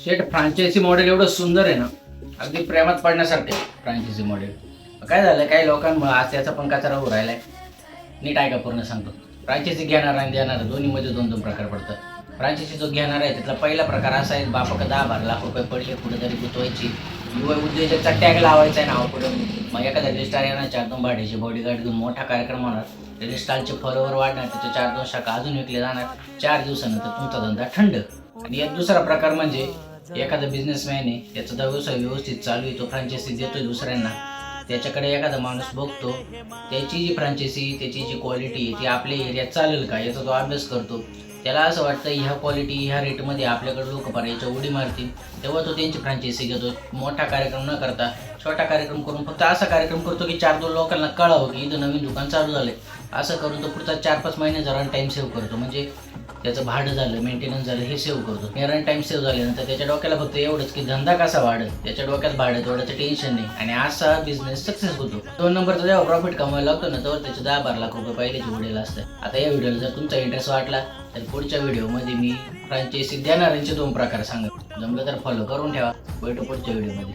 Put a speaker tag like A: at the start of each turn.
A: शेट फ्रांचायझी model एवढं सुंदर आहे ना, अगदी प्रेमात पडण्यासारखे फ्रांचायझी मॉडेल. काय झालं, काही लोकांमुळे आज त्याचा पण कचरा होऊ राहिलाय. नीट ऐका, पूर्ण सांगतो. फ्रांचायझी घेणार आणि देणार दोन्हीमध्ये दोन दोन प्रकार पडतात. फ्रांचायझी जो घेणार आहे त्यातला पहिला प्रकार असा आहे, बापाकडे 10-12 लाख रुपये पडले कुठेतरी गुंतवायची, युवा उद्योजकचा टॅग लावायचा आहे नाव पुढं. मग एखादा रजिस्ट्रार येणार, 4-2 भाड्याची बॉडीगार्ड घेऊन मोठा कार्यक्रम होणार, रजिस्ट्रारचे फॉलोवर वाढणार, त्याचे 4-2 शाखा अजून विकले जाणार. 4 दिवसानंतर तुमचा धंदा थंड. आणि एक दुसरा प्रकार म्हणजे एखादा बिझनेसमॅन आहे, त्याचा व्यवसाय व्यवस्थित चालू आहे, तो फ्रांचायझी देतोय दुसऱ्यांना. त्याच्याकडे एखादा माणूस बघतो, त्याची जी फ्रांचायझी, त्याची जी क्वालिटी आहे ती आपल्या एरियात चालेल का याचा तो अभ्यास करतो. त्याला असं वाटतं ह्या क्वालिटी ह्या रेटमध्ये आपल्याकडे लोक याच्या उडी मारतील, तेव्हा तो त्यांची फ्रांचायझी घेतो. मोठा कार्यक्रम न करता छोटा कार्यक्रम करून फक्त असा कार्यक्रम करतो की 4-2 लोकांना कळावं की इथं नवीन दुकान चालू झालंय. असं करून तो पुढचा 4-5 महिन्याचा रन टाईम सेव्ह करतो. म्हणजे त्याचं भाडं झालं, मेंटेनन्स झालं, हे सेव्ह करतो. हे रन टाईम सेव्ह झाल्यानंतर त्याच्या डोक्याला फक्त एवढंच की धंदा कसा वाढेल, त्याच्या डोक्यात भाडं तेवढ्याचं टेन्शन नाही आणि असा बिझनेस सक्सेस होतो. 2 नंबरचा जेव्हा प्रॉफिट कमवायला लागतो ना, तेव्हा त्याचे 10-12 लाख रुपये पहिलेच उडेल असतात. आता या व्हिडिओला जर तुमचा इंटरेस्ट वाटला तर पुढच्या व्हिडिओमध्ये मी फ्रांचायझी देणाऱ्यांचे 2 प्रकार सांगेन. जमलं तर फॉलो करून ठेवा. भेटू पुढच्या व्हिडिओमध्ये.